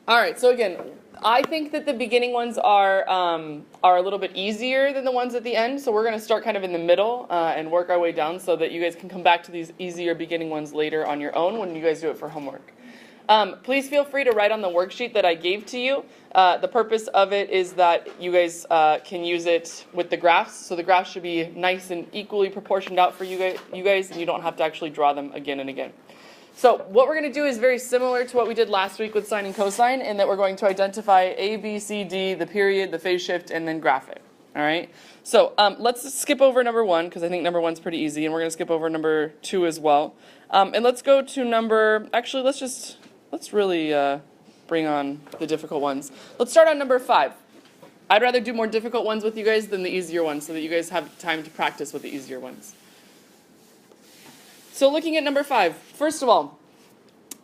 All right, so again, I think that the beginning ones are a little bit easier than the ones at the end. So we're going to start kind of in the middle and work our way down so that you guys can come back to these easier beginning ones later on your own when you guys do it for homework. Please feel free to write on the worksheet that I gave to you. The purpose of it is that you guys can use it with the graphs. So the graphs should be nice and equally proportioned out for you guys, and you don't have to actually draw them again and again. So what we're going to do is very similar to what we did last week with sine and cosine, in that we're going to identify A, B, C, D, the period, the phase shift, and then graph it. All right. So let's skip over number 1 because I think number 1's pretty easy, and we're going to skip over number 2 as well. And let's go to number. Actually, let's really bring on the difficult ones. Let's start on number 5. I'd rather do more difficult ones with you guys than the easier ones, so that you guys have time to practice with the easier ones. So looking at number 5, first of all,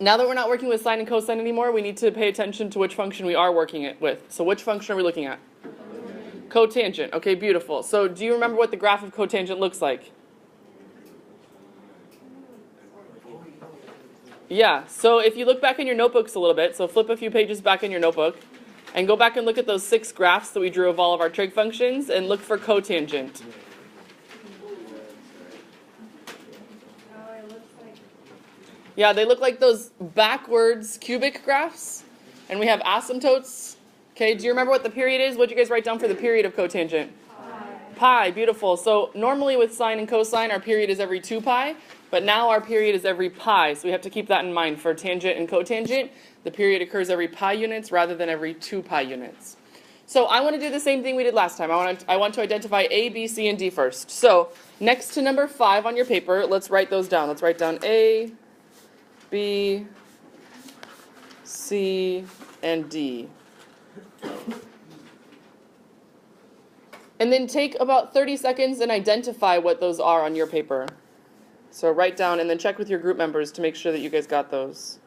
now that we're not working with sine and cosine anymore, we need to pay attention to which function we are working it with. So which function are we looking at? Cotangent. Okay, beautiful. So do you remember what the graph of cotangent looks like? Yeah, so if you look back in your notebooks a little bit, so flip a few pages back in your notebook, and go back and look at those 6 graphs that we drew of all of our trig functions, and look for cotangent. Yeah, they look like those backwards cubic graphs. And we have asymptotes. Okay, do you remember what the period is? What did you guys write down for the period of cotangent? Pi, beautiful. So normally with sine and cosine, our period is every 2 pi. But now our period is every pi. So we have to keep that in mind. For tangent and cotangent, the period occurs every pi units rather than every 2 pi units. So I want to do the same thing we did last time. I want to identify A, B, C, and D first. So next to number 5 on your paper, let's write those down. Let's write down A, B, C, and D. And then take about 30 seconds and identify what those are on your paper. So write down and then check with your group members to make sure that you guys got those.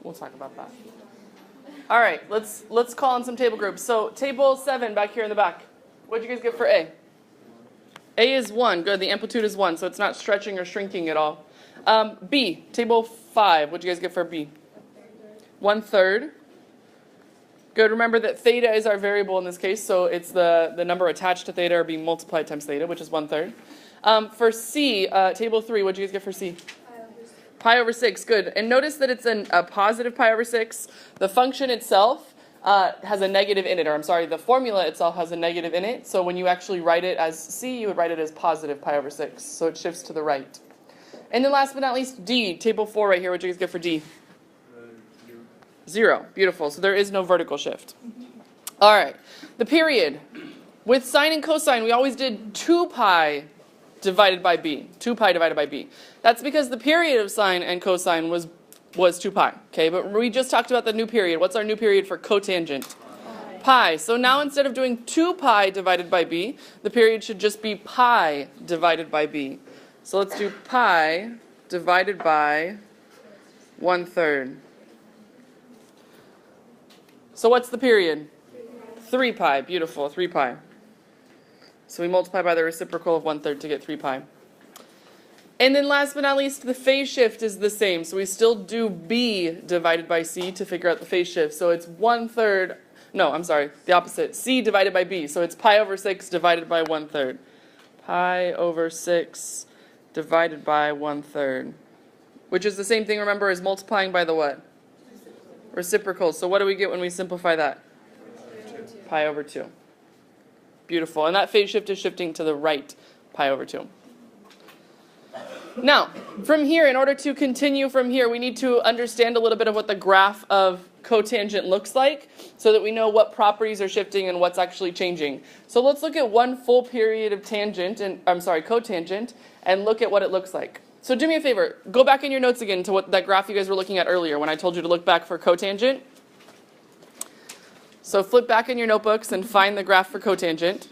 We'll talk about that. All right, let's call in some table groups. So table 7 back here in the back. What did you guys get for A? A is 1. Good. The amplitude is 1, so it's not stretching or shrinking at all. B, table 5. What did you guys get for B? 1/3. Good. Remember that theta is our variable in this case, so it's the number attached to theta or being multiplied times theta, which is 1/3. For C, table 3, what did you guys get for C? Pi over 6, good. And notice that it's a positive pi over 6. The function itself has a negative in it, or I'm sorry, the formula itself has a negative in it. So when you actually write it as C, you would write it as positive pi over 6. So it shifts to the right. And then last but not least, D, table 4 right here. What did you guys get for D? 0. Beautiful. So there is no vertical shift. All right. The period. With sine and cosine, we always did 2 pi divided by b. 2 pi divided by b. That's because the period of sine and cosine was 2 pi. Okay, but we just talked about the new period. What's our new period for cotangent? Pi. So now instead of doing 2 pi divided by b, the period should just be pi divided by b. So let's do pi divided by 1/3. So what's the period? 3 pi. Beautiful. 3 pi. So we multiply by the reciprocal of 1/3 to get 3 pi. And then last but not least, the phase shift is the same. So we still do B divided by C to figure out the phase shift. So it's 1/3, no, I'm sorry, the opposite. C divided by B. So it's pi over 6 divided by 1/3. Pi over 6 divided by 1/3. Which is the same thing, remember, as multiplying by the what? Reciprocal. So what do we get when we simplify that? Pi over 2. Beautiful. And that phase shift is shifting to the right, pi over 2. Now, from here, in order to continue from here, we need to understand a little bit of what the graph of cotangent looks like so that we know what properties are shifting and what's actually changing. So let's look at one full period of cotangent and look at what it looks like. So do me a favor. Go back in your notes again to what that graph you guys were looking at earlier when I told you to look back for cotangent. So flip back in your notebooks and find the graph for cotangent.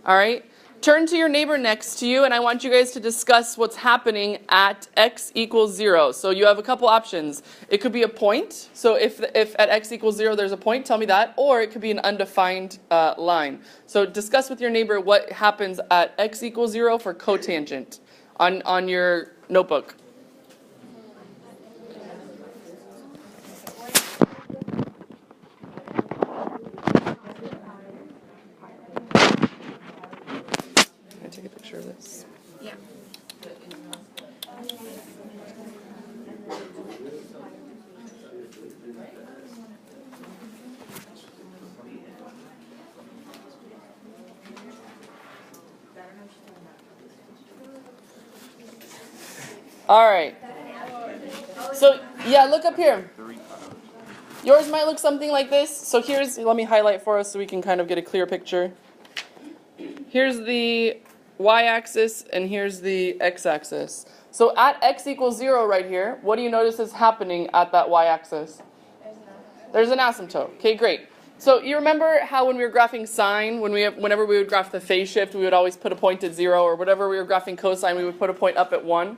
All right. Turn to your neighbor next to you, and I want you guys to discuss what's happening at x equals 0. So you have a couple options. It could be a point. So if at x equals 0 there's a point, tell me that. Or it could be an undefined line. So discuss with your neighbor what happens at x equals 0 for cotangent on your notebook. Take a picture of this. Yeah. All right. So, yeah, look up here. Yours might look something like this. So let me highlight for us so we can kind of get a clear picture. Here's the y-axis and here's the x-axis. So at x equals 0 right here, what do you notice is happening at that y-axis? There's an asymptote. Okay, great. So you remember how when we were graphing sine, whenever we would graph the phase shift, we would always put a point at 0, or whatever we were graphing cosine, we would put a point up at 1.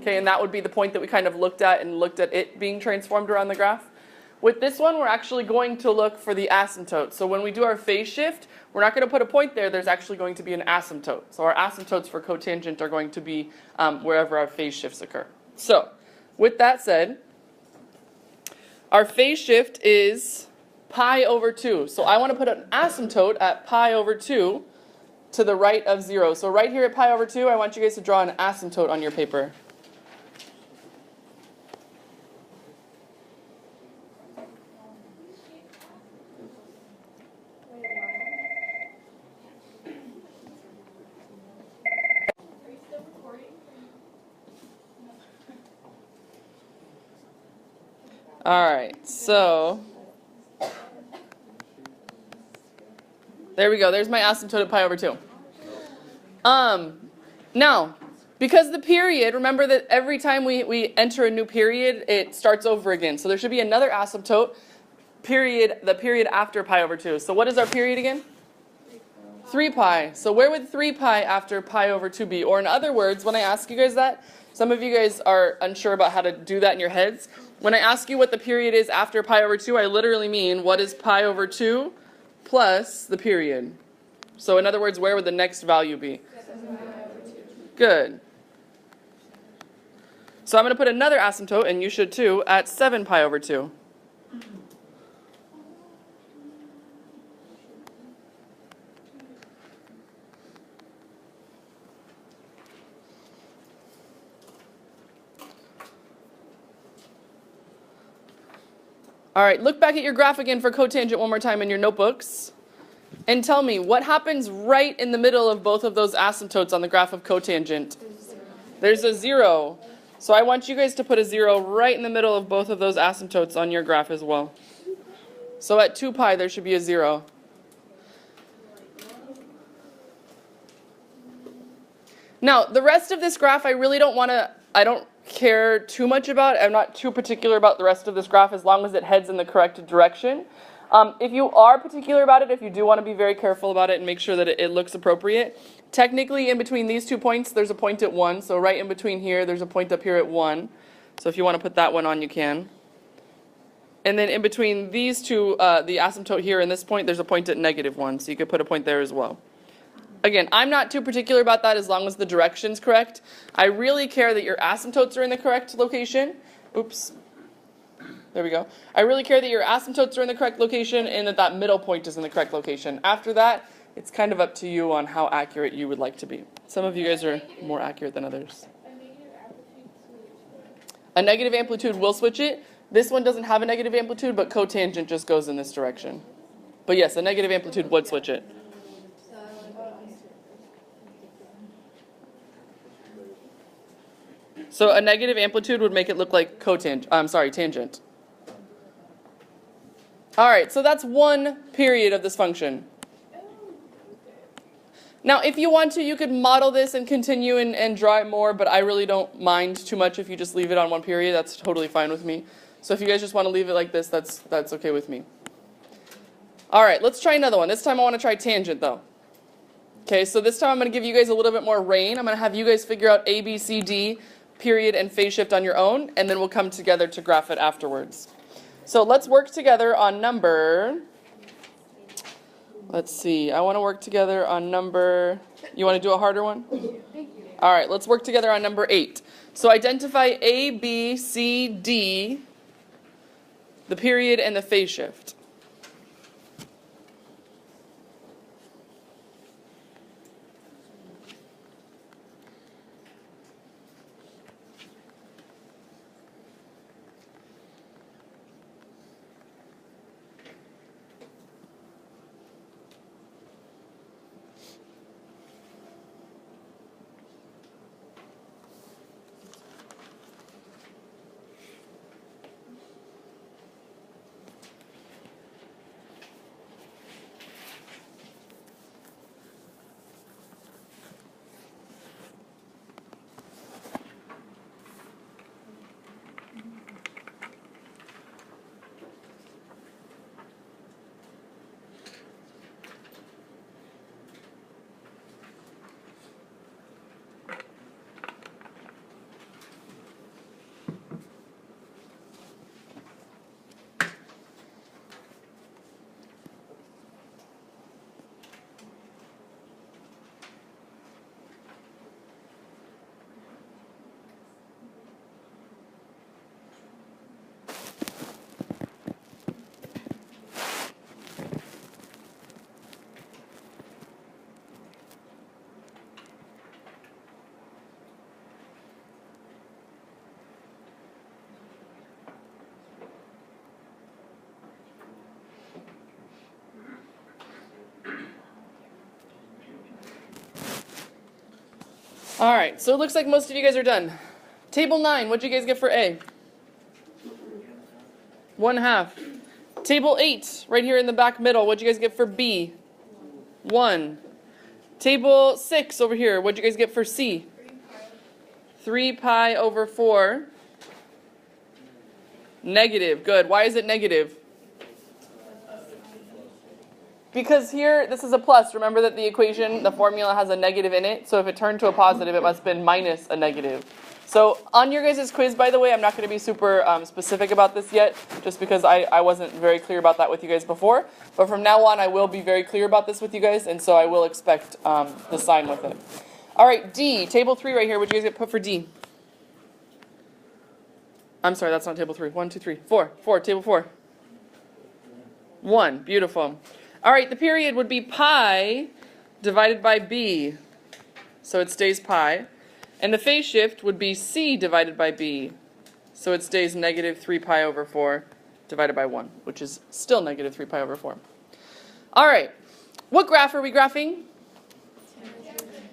Okay, and that would be the point that we kind of looked at it being transformed around the graph. With this one, we're actually going to look for the asymptote. So when we do our phase shift, we're not going to put a point there. There's actually going to be an asymptote. So our asymptotes for cotangent are going to be wherever our phase shifts occur. So with that said, our phase shift is pi over 2. So I want to put an asymptote at pi over 2 to the right of 0. So right here at pi over 2, I want you guys to draw an asymptote on your paper. All right, so there we go. There's my asymptote at pi over 2. Now, because the period, remember that every time we enter a new period, it starts over again. So there should be another asymptote, the period after pi over 2. So what is our period again? 3 pi. So where would 3 pi after pi over 2 be? Or in other words, when I ask you guys that, some of you guys are unsure about how to do that in your heads. When I ask you what the period is after pi over 2, I literally mean what is pi over 2 plus the period. So in other words, where would the next value be? Good. So I'm going to put another asymptote, and you should too, at 7 pi over 2. All right, look back at your graph again for cotangent one more time in your notebooks. And tell me, what happens right in the middle of both of those asymptotes on the graph of cotangent? There's a 0. So I want you guys to put a 0 right in the middle of both of those asymptotes on your graph as well. So at 2 pi, there should be a 0. Now, the rest of this graph, I don't care too much about. I'm not too particular about the rest of this graph as long as it heads in the correct direction. If you are particular about it, if you do want to be very careful about it and make sure that it looks appropriate, technically in between these 2 points, there's a point at 1. So right in between here, there's a point up here at 1. So if you want to put that one on, you can. And then in between these two, the asymptote here and this point, there's a point at -1. So you could put a point there as well. Again, I'm not too particular about that as long as the direction's correct. I really care that your asymptotes are in the correct location. Oops. There we go. I really care that your asymptotes are in the correct location and that middle point is in the correct location. After that, it's kind of up to you on how accurate you would like to be. Some of you guys are more accurate than others. A negative amplitude will switch it. This one doesn't have a negative amplitude, but cotangent just goes in this direction. But yes, a negative amplitude would switch it. So a negative amplitude would make it look like tangent. All right, so that's one period of this function. Now, if you want to, you could model this and continue and draw it more, but I really don't mind too much if you just leave it on one period. That's totally fine with me. So if you guys just want to leave it like this, that's okay with me. All right, let's try another one. This time I want to try tangent, though. Okay, so this time I'm going to give you guys a little bit more rain. I'm going to have you guys figure out A, B, C, D, period, and phase shift on your own, and then we'll come together to graph it afterwards. So let's work together on number... Let's see, I want to work together on number... You want to do a harder one? Thank you. All right, let's work together on number 8. So identify A, B, C, D, the period, and the phase shift. All right, so it looks like most of you guys are done. Table 9, what'd you guys get for A? 1/2. Table 8, right here in the back middle, what'd you guys get for B? 1. Table 6 over here, what'd you guys get for C? 3 pi over 4. Negative, good. Why is it negative? Because here, this is a plus. Remember that the equation, the formula has a negative in it. So if it turned to a positive, it must have been minus a negative. So on your guys' quiz, by the way, I'm not going to be super specific about this yet, just because I wasn't very clear about that with you guys before. But from now on, I will be very clear about this with you guys, and so I will expect the sign with it. All right, D, table 3 right here. What did you guys get put for D? I'm sorry, that's not table 3. 1, 2, 3, 4. 4, table 4. 1, beautiful. All right, the period would be pi divided by B, so it stays pi. And the phase shift would be C divided by B, so it stays negative 3 pi over 4 divided by 1, which is still negative 3 pi over 4. All right, what graph are we graphing?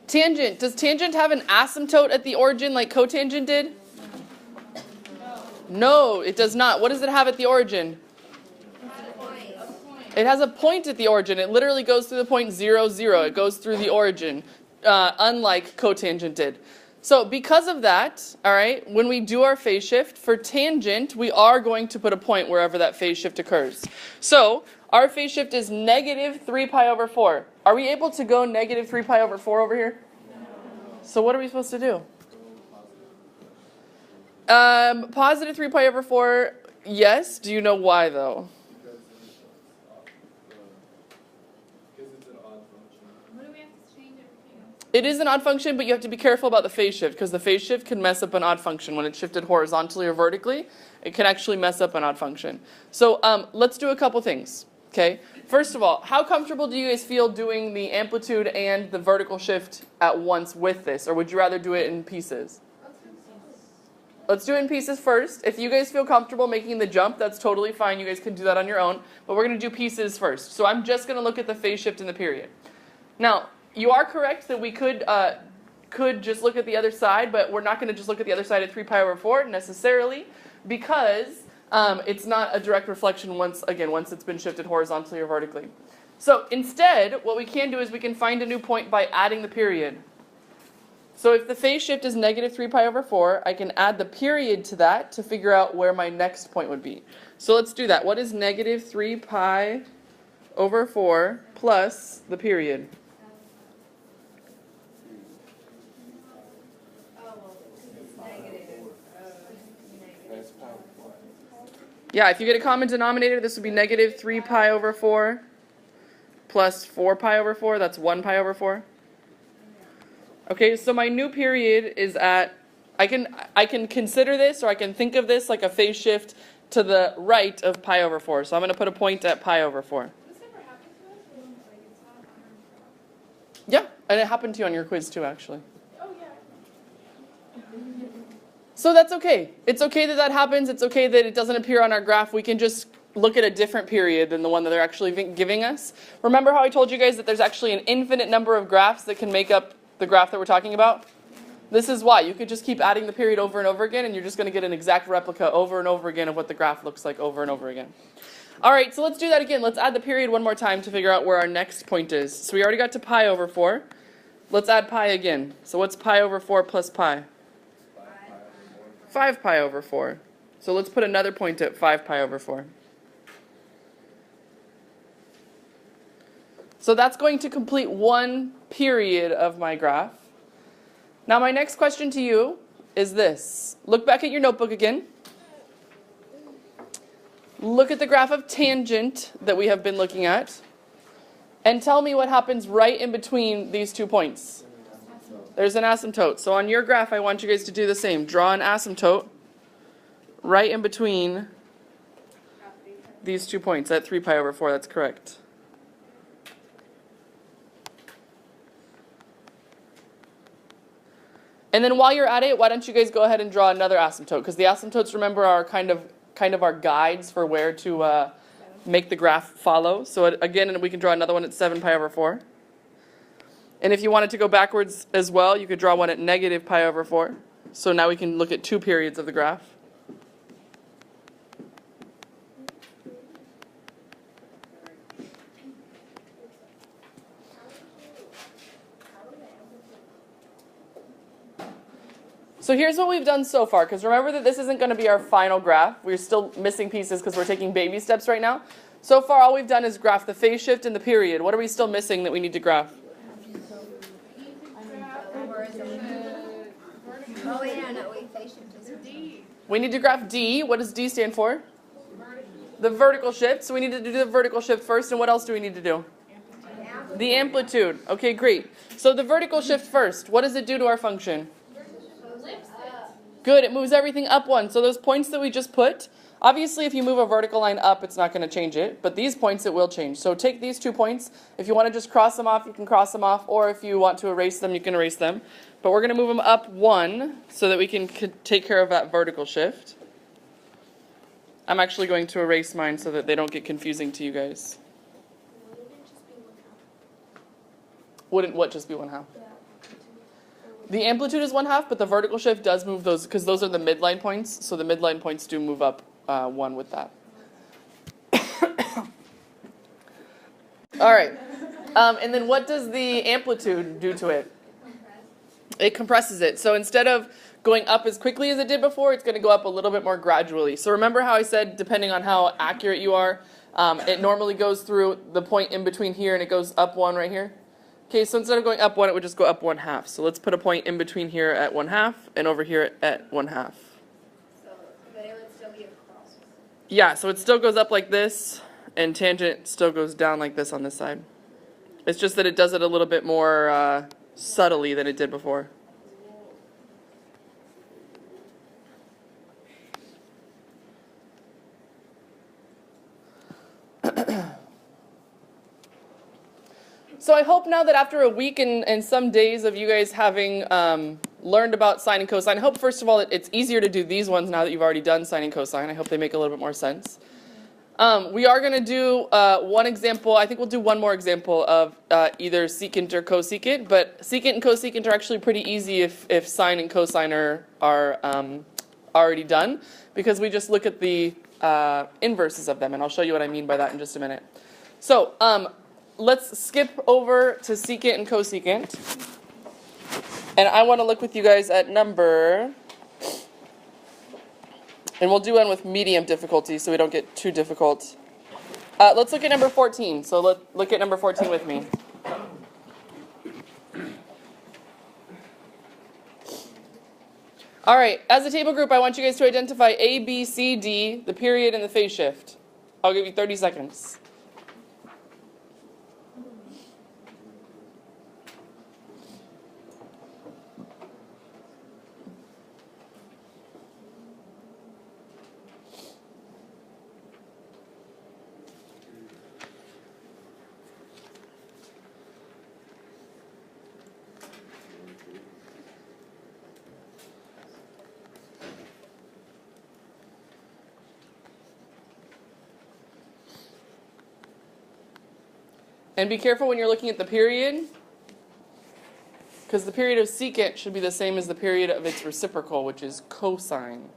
Tangent. Does tangent have an asymptote at the origin like cotangent did? No, it does not. What does it have at the origin? It has a point at the origin. It literally goes through the point 0, 0. It goes through the origin, unlike cotangent did. So because of that, all right, when we do our phase shift, for tangent, we are going to put a point wherever that phase shift occurs. So our phase shift is negative 3 pi over 4. Are we able to go negative 3 pi over 4 over here? So what are we supposed to do? Positive 3 pi over 4, yes. Do you know why, though? It is an odd function, but you have to be careful about the phase shift, because the phase shift can mess up an odd function. When it's shifted horizontally or vertically, it can actually mess up an odd function. So let's do a couple things, okay? First of all, how comfortable do you guys feel doing the amplitude and the vertical shift at once with this, or would you rather do it in pieces? Let's do it in pieces first. If you guys feel comfortable making the jump, that's totally fine. You guys can do that on your own, but we're going to do pieces first. So I'm just going to look at the phase shift in the period. Now, you are correct that we could just look at the other side, but we're not going to just look at the other side at 3 pi over 4 necessarily, because it's not a direct reflection once it's been shifted horizontally or vertically. So instead, what we can do is we can find a new point by adding the period. So if the phase shift is negative 3 pi over 4, I can add the period to that to figure out where my next point would be. So let's do that. What is negative 3 pi over 4 plus the period? Yeah, if you get a common denominator, this would be negative 3 pi over 4 plus 4 pi over 4. That's 1 pi over 4. Okay, so my new period is at, I can consider this, or I can think of this like a phase shift to the right of pi over 4. So I'm going to put a point at pi over 4. This ever happened to us? Like it's not on our Yeah, and it happened to you on your quiz too, actually. Oh yeah. So that's okay. It's okay that that happens. It's okay that it doesn't appear on our graph. We can just look at a different period than the one that they're actually giving us. Remember how I told you guys that there's actually an infinite number of graphs that can make up the graph that we're talking about? This is why. You could just keep adding the period over and over again, and you're just going to get an exact replica over and over again of what the graph looks like over and over again. All right, so let's do that again. Let's add the period one more time to figure out where our next point is. So we already got to pi over 4. Let's add pi again. So what's pi over 4 plus pi? 5 pi over 4. So let's put another point at 5 pi over 4. So that's going to complete one period of my graph. Now my next question to you is this. Look back at your notebook again. Look at the graph of tangent that we have been looking at. And tell me what happens right in between these 2 points. There's an asymptote. So on your graph, I want you guys to do the same. Draw an asymptote right in between these 2 points at 3 pi over 4. That's correct. And then while you're at it, why don't you guys go ahead and draw another asymptote? Because the asymptotes, remember, are kind of our guides for where to make the graph follow. So again, we can draw another one at 7 pi over 4. And if you wanted to go backwards as well, you could draw one at negative pi over 4. So now we can look at 2 periods of the graph. So here's what we've done so far, because remember that this isn't going to be our final graph. We're still missing pieces because we're taking baby steps right now. So far, all we've done is graph the phase shift and the period. What are we still missing that we need to graph? Oh yeah, no, wait, phase shift is D. We need to graph D. What does D stand for? The vertical shift. So we need to do the vertical shift first. And what else do we need to do? The amplitude. Okay, great. So the vertical shift first. What does it do to our function? Good, it moves everything up 1. So those points that we just put, obviously if you move a vertical line up, it's not going to change it. But these points, it will change. So take these 2 points. If you want to just cross them off, you can cross them off. Or if you want to erase them, you can erase them. But we're going to move them up 1 so that we can take care of that vertical shift. I'm actually going to erase mine so that they don't get confusing to you guys. Wouldn't what just be 1/2? The amplitude is 1/2, but the vertical shift does move those, because those are the midline points. So the midline points do move up 1 with that. All right. And then what does the amplitude do to it? It compresses it. So instead of going up as quickly as it did before, it's going to go up a little bit more gradually. So remember how I said, depending on how accurate you are, it normally goes through the point in between here and it goes up 1 right here. Okay, so instead of going up 1, it would just go up 1/2. So let's put a point in between here at 1/2 and over here at 1/2. so, but it would still be across. Yeah, so it still goes up like this, and tangent still goes down like this on this side. It's just that it does it a little bit more subtly than it did before. So I hope now that after a week and some days of you guys having learned about sine and cosine, I hope first of all that it's easier to do these ones now that you've already done sine and cosine. I hope they make a little bit more sense. We are going to do one example. I think we'll do one more example of either secant or cosecant. But secant and cosecant are actually pretty easy if sine and cosine are already done, because we just look at the inverses of them. And I'll show you what I mean by that in just a minute. So let's skip over to secant and cosecant. And I want to look with you guys at number, and we'll do one with medium difficulty so we don't get too difficult. Let's look at number 14. So look at number 14 with me. All right, as a table group, I want you guys to identify A, B, C, D, the period, and the phase shift. I'll give you 30 seconds. And be careful when you're looking at the period, because the period of secant should be the same as the period of its reciprocal, which is cosine.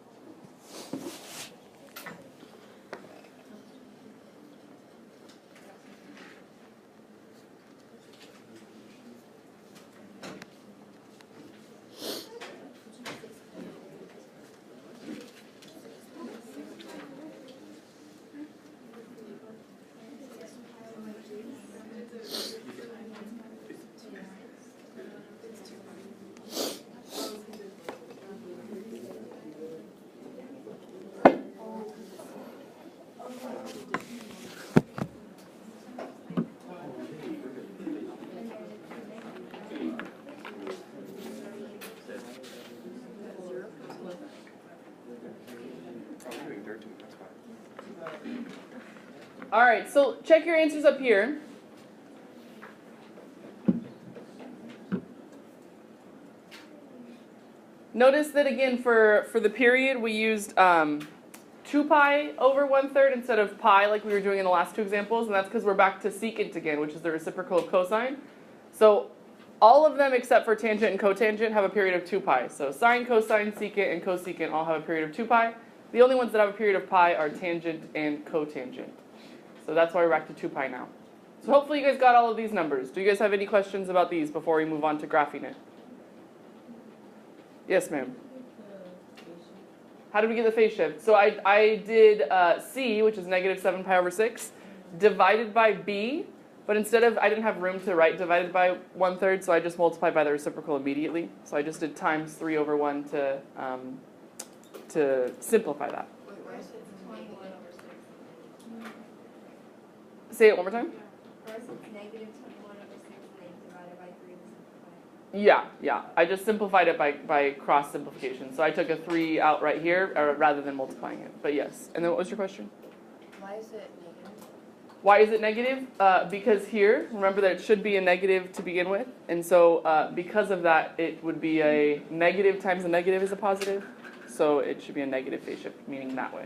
All right, so check your answers up here. Notice that again for the period we used 2 pi over 1/3 instead of pi like we were doing in the last two examples, and that's because we're back to secant again, which is the reciprocal of cosine. So all of them except for tangent and cotangent have a period of 2 pi. So sine, cosine, secant, and cosecant all have a period of 2 pi. The only ones that have a period of pi are tangent and cotangent. So that's why we're back to 2 pi now. So hopefully you guys got all of these numbers. Do you guys have any questions about these before we move on to graphing it? Yes, ma'am. How did we get the phase shift? So I did C, which is negative 7 pi over 6, divided by B. But instead of, I didn't have room to write divided by 1/3, so I just multiplied by the reciprocal immediately. So I just did times 3 over 1 to simplify that. Wait, why is it 21 over 6? Say it one more time. Why is it negative 21 over 6 and then divided by 3 to simplify? Yeah. I just simplified it by cross simplification. So I took a 3 out right here rather than multiplying it. But yes. And then what was your question? Why is it negative? Why is it negative? Because here, remember that it should be a negative to begin with. And so because of that, it would be a negative times a negative is a positive. So it should be a negative phase shift, meaning that way.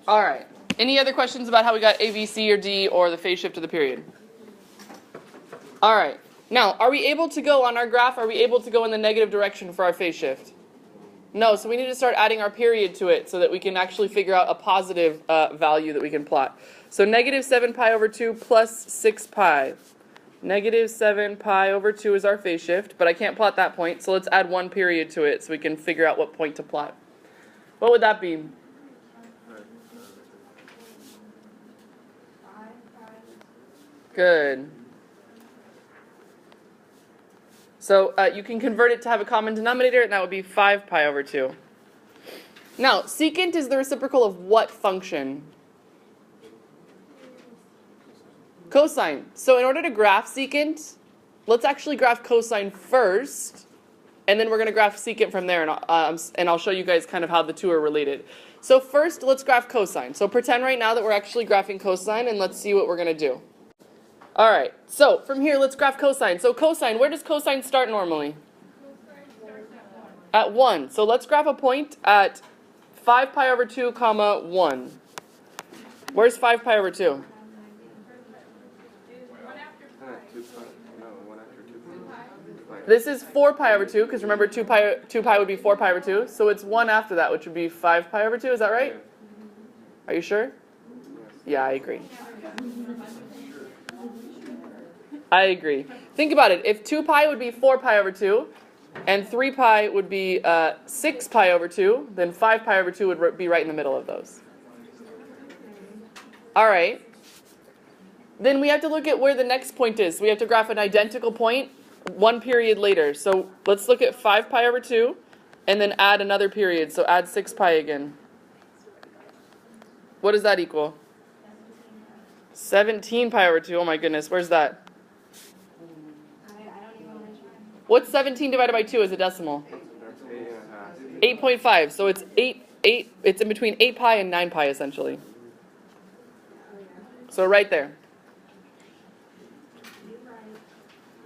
All right. Any other questions about how we got A, B, C, or D, or the phase shift of the period? All right. Now, are we able to go on our graph, are we able to go in the negative direction for our phase shift? No, so we need to start adding our period to it so that we can actually figure out a positive value that we can plot. So negative 7 pi over 2 plus 6 pi. Negative 7 pi over 2 is our phase shift, but I can't plot that point, so let's add one period to it so we can figure out what point to plot. What would that be? Good. So you can convert it to have a common denominator, and that would be 5 pi over 2. Now, secant is the reciprocal of what function? Cosine. So in order to graph secant, let's actually graph cosine first, and then we're going to graph secant from there, and I'll show you guys kind of how the two are related. So first, let's graph cosine. So pretend right now that we're actually graphing cosine, and let's see what we're going to do. All right, so from here, let's graph cosine. So cosine, where does cosine start normally? At 1. So let's graph a point at 5 pi over 2, comma 1. Where's 5 pi over 2? This is 4 pi over 2, because remember 2 pi would be 4 pi over 2. So it's 1 after that, which would be 5 pi over 2. Is that right? Are you sure? Yeah, I agree. I agree. Think about it. If 2 pi would be 4 pi over 2, and 3 pi would be 6 pi over 2, then 5 pi over 2 would be right in the middle of those. All right. Then we have to look at where the next point is. We have to graph an identical point 1 period later. So let's look at 5 pi over 2, and then add another period. So add 6 pi again. What does that equal? 17 pi over 2. Oh my goodness, where's that? I don't even want to try. What's 17 divided by 2 as a decimal? 8.5. So it's 8. It's in between 8 pi and 9 pi essentially. So right there.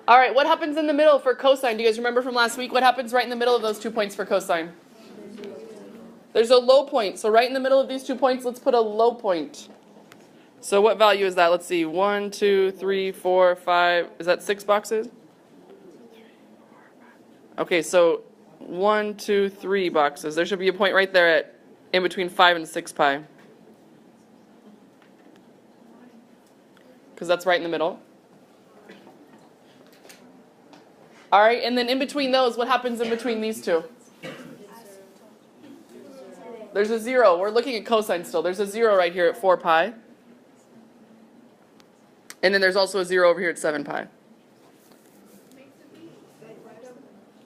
All right, what happens in the middle for cosine? Do you guys remember from last week? What happens right in the middle of those 2 points for cosine? There's a low point. So right in the middle of these 2 points, let's put a low point. So what value is that? Let's see. 1, 2, 3, 4, 5. Is that 6 boxes? Okay, so 1, 2, 3 boxes. There should be a point right there at in between 5 and 6 pi. Because that's right in the middle. All right, and then in between those, what happens in between these two? There's a 0. We're looking at cosine still. There's a 0 right here at 4 pi. And then there's also a 0 over here at 7 pi.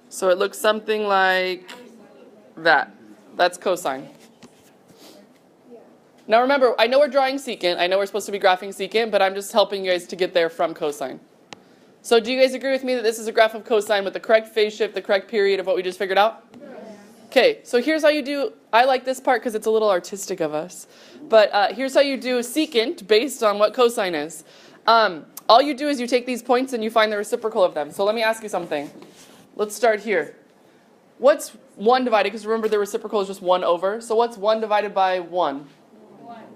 So it looks something like that. That's cosine. Now remember, I know we're drawing secant. I know we're supposed to be graphing secant, but I'm just helping you guys to get there from cosine. So do you guys agree with me that this is a graph of cosine with the correct phase shift, the correct period of what we just figured out? Okay, so here's how you do, I like this part because it's a little artistic of us, but here's how you do secant based on what cosine is. All you do is you take these points and you find the reciprocal of them. So let me ask you something. Let's start here. What's 1 divided, because remember the reciprocal is just 1 over, so what's 1 divided by 1?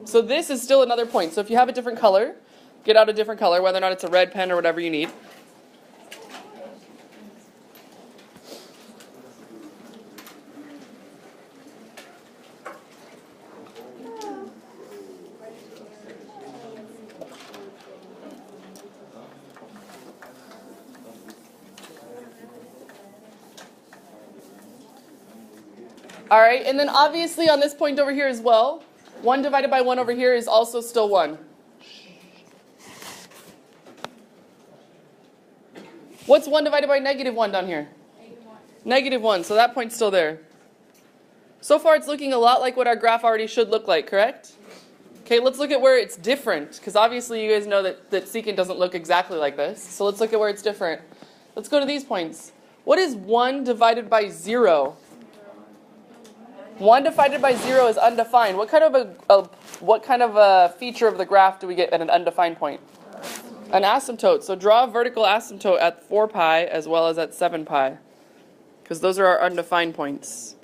So this is still another point. So if you have a different color, get out a different color, whether or not it's a red pen or whatever you need. All right, and then obviously on this point over here as well, 1 divided by 1 over here is also still 1. What's 1 divided by negative 1 down here? Negative 1, so that point's still there. So far it's looking a lot like what our graph already should look like, correct? Okay, let's look at where it's different, because obviously you guys know that secant doesn't look exactly like this. So let's look at where it's different. Let's go to these points. What is 1 divided by 0? 1 divided by 0 is undefined. What kind of a feature of the graph do we get at an undefined point? An asymptote. So draw a vertical asymptote at 4 pi as well as at 7 pi. Because those are our undefined points.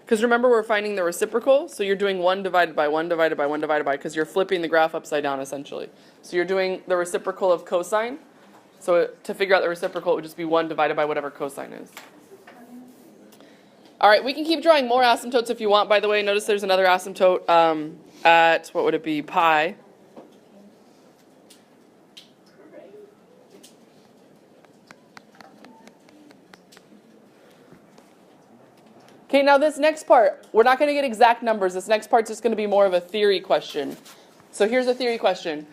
Because remember we're finding the reciprocal, so you're doing 1 divided by 1 divided by 1 divided by, because you're flipping the graph upside down essentially. So you're doing the reciprocal of cosine. So to figure out the reciprocal, it would just be 1 divided by whatever cosine is. All right, we can keep drawing more asymptotes if you want, by the way. Notice there's another asymptote at, what would it be, pi. Okay, now this next part, we're not going to get exact numbers. This next part's just going to be more of a theory question. So here's a theory question.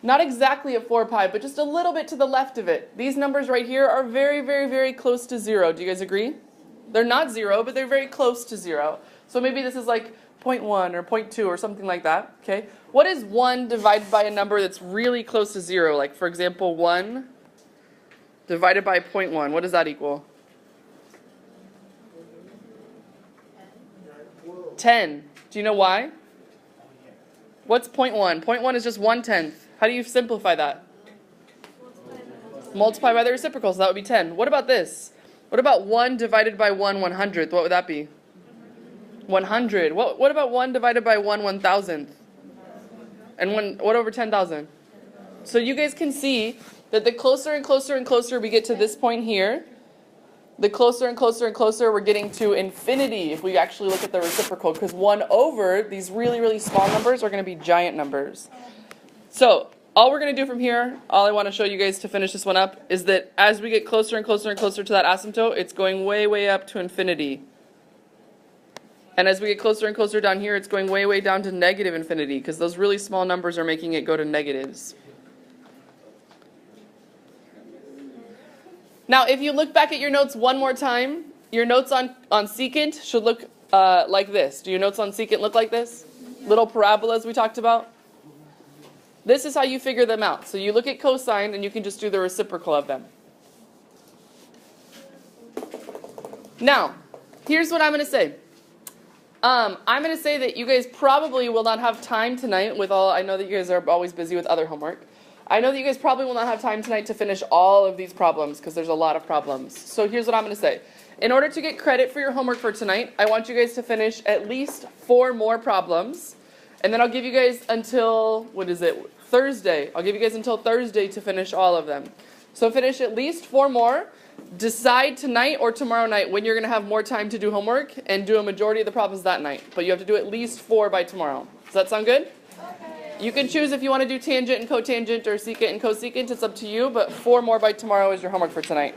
Not exactly at 4 pi, but just a little bit to the left of it. These numbers right here are very, very, very close to 0. Do you guys agree? They're not 0, but they're very close to 0. So maybe this is like 0.1 or 0.2 or something like that. Okay. What is 1 divided by a number that's really close to 0? Like, for example, 1 divided by 0.1. What does that equal? 10. Do you know why? What's 0.1? 0.1 is just 1/10. How do you simplify that? Multiply by the reciprocal, so that would be 10. What about this? What about 1 divided by 1/100th? What would that be? 100. What about 1 divided by 1/1000th? And what over 10,000? So you guys can see that the closer and closer and closer we get to this point here, the closer and closer and closer we're getting to infinity if we actually look at the reciprocal, because 1 over these really, really small numbers are going to be giant numbers. So all we're going to do from here, all I want to show you guys to finish this one up, is that as we get closer and closer and closer to that asymptote, it's going way, way up to infinity. And as we get closer and closer down here, it's going way, way down to negative infinity, because those really small numbers are making it go to negatives. Now, if you look back at your notes one more time, your notes on secant should look like this. Do your notes on secant look like this? Little parabolas we talked about? This is how you figure them out. So you look at cosine, and you can just do the reciprocal of them. Now, here's what I'm going to say. I'm going to say that you guys probably will not have time tonight with all, I know that you guys are always busy with other homework. I know that you guys probably will not have time tonight to finish all of these problems because there's a lot of problems. So here's what I'm going to say. In order to get credit for your homework for tonight, I want you guys to finish at least 4 more problems. And then I'll give you guys until, what is it, Thursday. I'll give you guys until Thursday to finish all of them. So finish at least 4 more. Decide tonight or tomorrow night when you're going to have more time to do homework and do a majority of the problems that night. But you have to do at least 4 by tomorrow. Does that sound good? Okay. You can choose if you want to do tangent and cotangent or secant and cosecant. It's up to you, but 4 more by tomorrow is your homework for tonight.